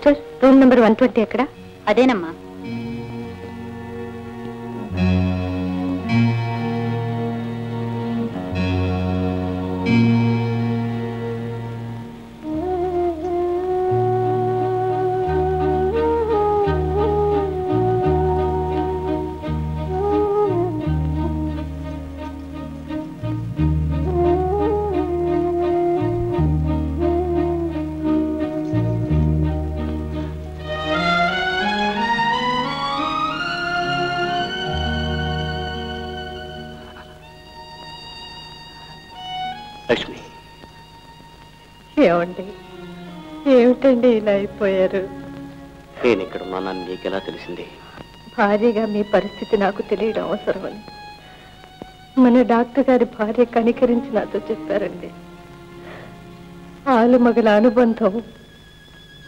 Sister, room number 120 ఎక్కడ? అదేనమ్మా. లక్ష్మి, ఏమండి, ఏమిటండి ఇలా అయిపోయారు? నేను ఇక్కడ ఉన్నానని నీకెలా తెలిసింది? భార్యగా మీ పరిస్థితి నాకు తెలియడం అవసరమని మన డాక్టర్ గారి భార్య కనికరించి నాతో చెప్పారండి. ఆలుమగల అనుబంధం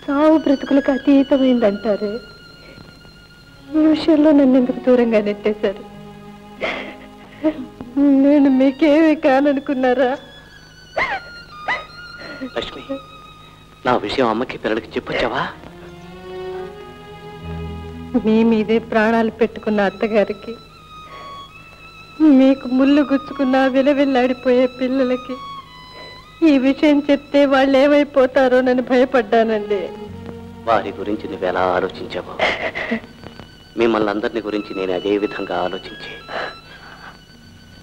సావు బ్రతుకులకు అతీతమైందంటారే, ఈ విషయంలో నన్ను ఎందుకు దూరంగా నెట్టేశారు? నేను మీకేమీ కాననుకున్నారా? లక్ష్మి, నా విషయం అమ్మకి పిల్లలకి చెప్పొచ్చావా? మీ మీదే ప్రాణాలు పెట్టుకున్న అత్తగారికి, మీకు ముళ్ళు గుచ్చుకున్న విలవిల్లాడిపోయే పిల్లలకి ఈ విషయం చెప్తే వాళ్ళు ఏమైపోతారోనని భయపడ్డానండి. వారి గురించి నువ్వెలా ఆలోచించావో మిమ్మల్ని అందరిని గురించి నేను అదే విధంగా ఆలోచించి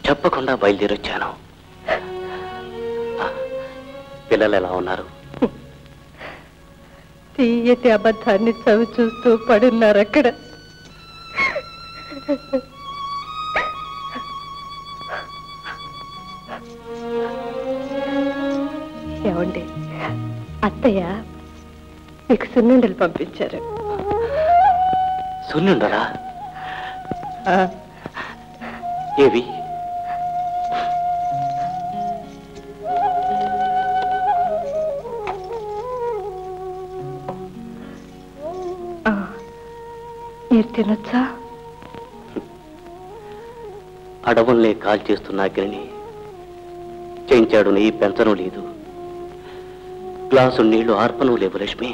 చెప్పకుండా బయలుదేరొచ్చాను. పిల్లలు ఎలా ఉన్నారు? తీయటి అబద్ధాన్ని చవి చూస్తూ పడున్నారు అక్కడ. ఏమండి, అత్తయ్య మీకు సున్నుండలు పంపించారు. సున్నుండలా? ఏవి? మీరు తినొచ్చా? అడవుల్ని కాల్ చేస్తున్న అగ్నిని చెంచాడు నీ పెంచను లేదు, గ్లాసు నీళ్లు ఆర్పను లేవు లక్ష్మి.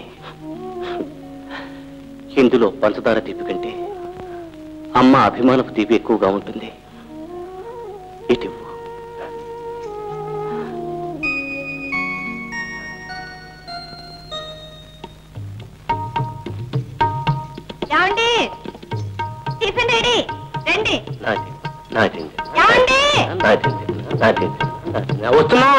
ఇందులో పంచదార తీపి కంటే అమ్మ అభిమానపు తీపి ఎక్కువగా ఉంటుంది. ఇటు వస్తున్నా.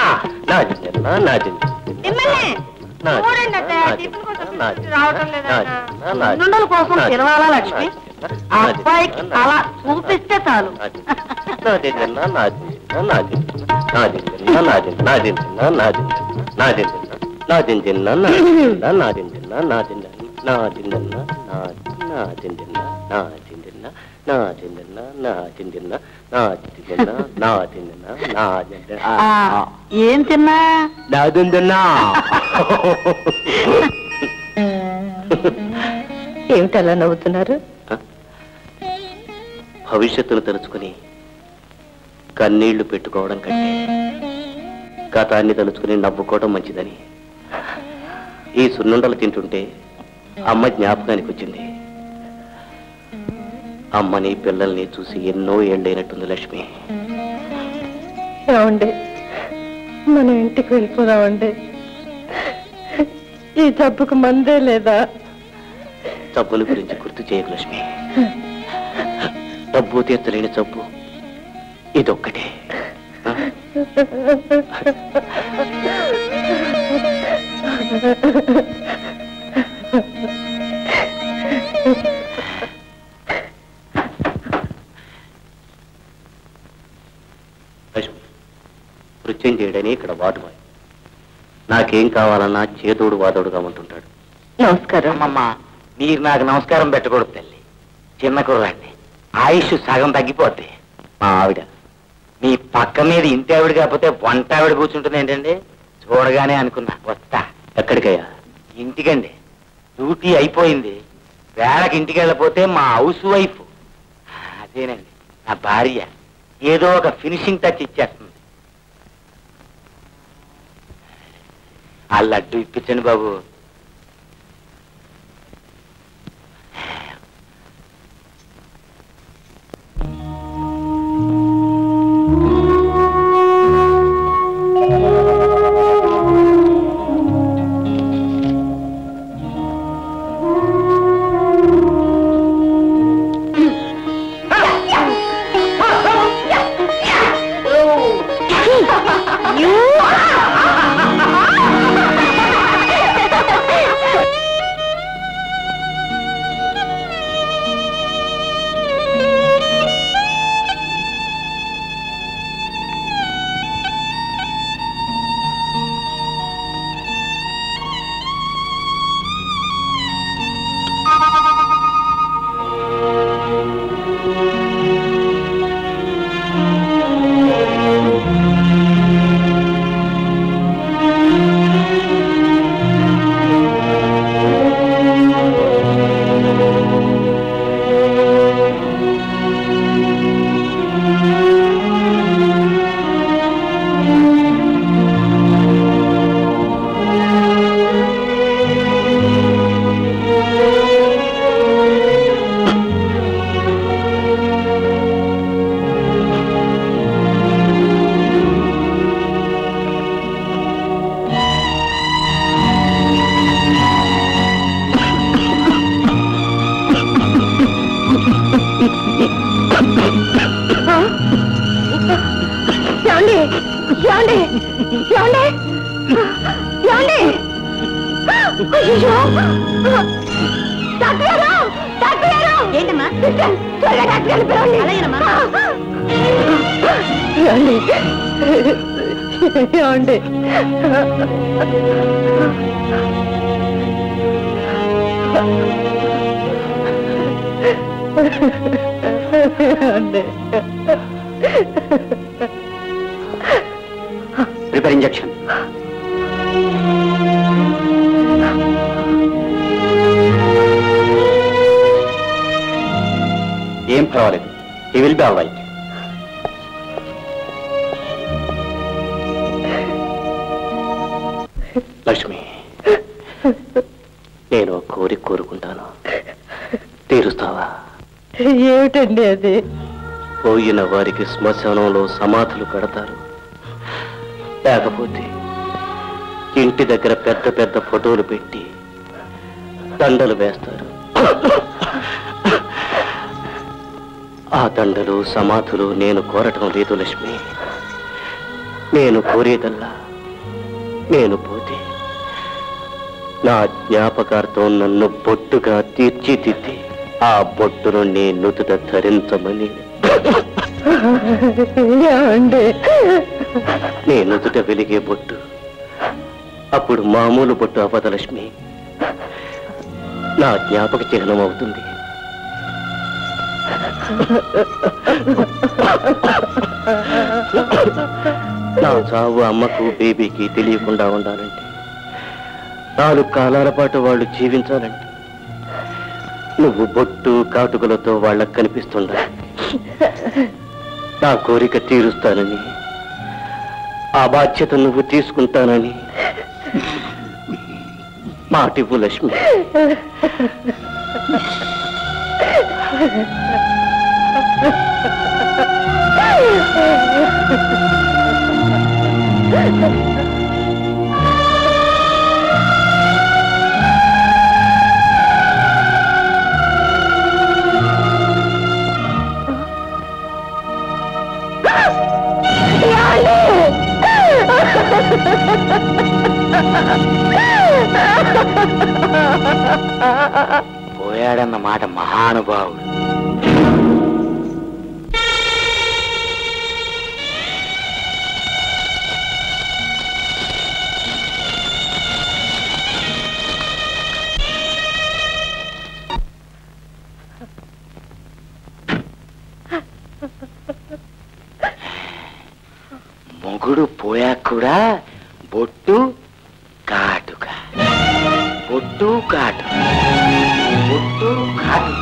కోసం పిలవాలా లక్ష్మి? అబ్బాయికి అలా చూపిస్తే చాలు. ఏం తిన్నా? ఏమిటలా నవ్వుతున్నారు? భవిష్యత్తును తలుచుకుని కన్నీళ్లు పెట్టుకోవడం కంటే గతాన్ని తలుచుకుని నవ్వుకోవడం మంచిదని ఈ సున్నుండలు తింటుంటే అమ్మ జ్ఞాపకానికి వచ్చింది. అమ్మని పిల్లల్ని చూసి ఎన్నో ఏళ్ళైనట్టుంది లక్ష్మి. ఏమండి, మనం ఇంటికి వెళ్ళిపోదామండి. ఈ జబ్బుకు మందే లేదా? జబ్బుల గురించి గుర్తు చేయకు లక్ష్మి. డబ్బు తీర్చలేని జబ్బు ఇదొక్కటే. నృత్యం చేయడని ఇక్కడ వాటుమాయి. నాకేం కావాలన్నా చేదోడు వాదోడుగా ఉంటుంటాడు. నమస్కారం. అమ్మమ్మ, మీరు నాకు నమస్కారం పెట్టకూడదు తల్లి. చిన్న కుర్రాన్ని, ఆయుష్ సగం తగ్గిపోద్ది. మా ఆవిడ మీ పక్క మీద ఇంటి ఆవిడ కాకపోతే వంట ఆవిడ కూర్చుంటుంది ఏంటండి? చూడగానే అనుకున్నా వస్తా. ఎక్కడికయ్యా? ఇంటికండి. డ్యూటీ అయిపోయింది. వేళకి ఇంటికి వెళ్ళపోతే మా హౌస్ వైఫ్, అదేనండి నా భార్య, ఏదో ఒక ఫినిషింగ్ టచ్ ఇచ్చేస్తుంది. ఆ లడ్డు ఇప్పించండి బాబు. ఏమండి ఏమండి ఏమండి అయ్యో డాక్టర్ గారు డాక్టర్ గారు ఏంటమ్మా త్వరగా డాక్టర్ గారిని పిలవండి అలాగేనమ్మా ఏమండి ఏమండి ప్రిపేర్ ఇంజెక్షన్. ఏం పర్వాలేదు, he will be all right. Lakshmi, నేను కోరిక కోరుకుంటాను, తీరుస్తావా? ఏమిటండి అది? పోయిన వారికి శ్మశానంలో సమాధులు కడతారు, లేకపోతే ఇంటి దగ్గర పెద్ద పెద్ద ఫోటోలు పెట్టి దండలు వేస్తారు. ఆ దండలు సమాధులు నేను కోరటం లేదు లక్ష్మి. నేను కోరేదల్లా నేను పోతే నా జ్ఞాపకార్థం నన్ను బొట్టుగా తీర్చిదిద్ది ఆ బొట్టును నేను నుదుట ధరించమని. నేను నుదుట వెలిగే బొట్టు అప్పుడు మామూలు బొట్టు అవ్వదు లక్ష్మి, నా జ్ఞాపక చిహ్నం అవుతుంది. నా చావు అమ్మకు బేబీకి తెలియకుండా ఉండాలంటే, 4 కాలాల పాటు వాళ్ళు జీవించాలంటే నువ్వు బొట్టు కాటుకలతో వాళ్ళకు కనిపిస్తుండాలి. నా కోరిక తీరుస్తానని, ఆ బాధ్యత నువ్వు తీసుకుంటానని మాటివ్వు లక్ష్మి. పోయాడన్న మాట మహానుభావుడు. మొగుడు పోయాక కూడా బొట్టు కాటుక, బొట్టు కాటుక, బొట్టు కాటుక.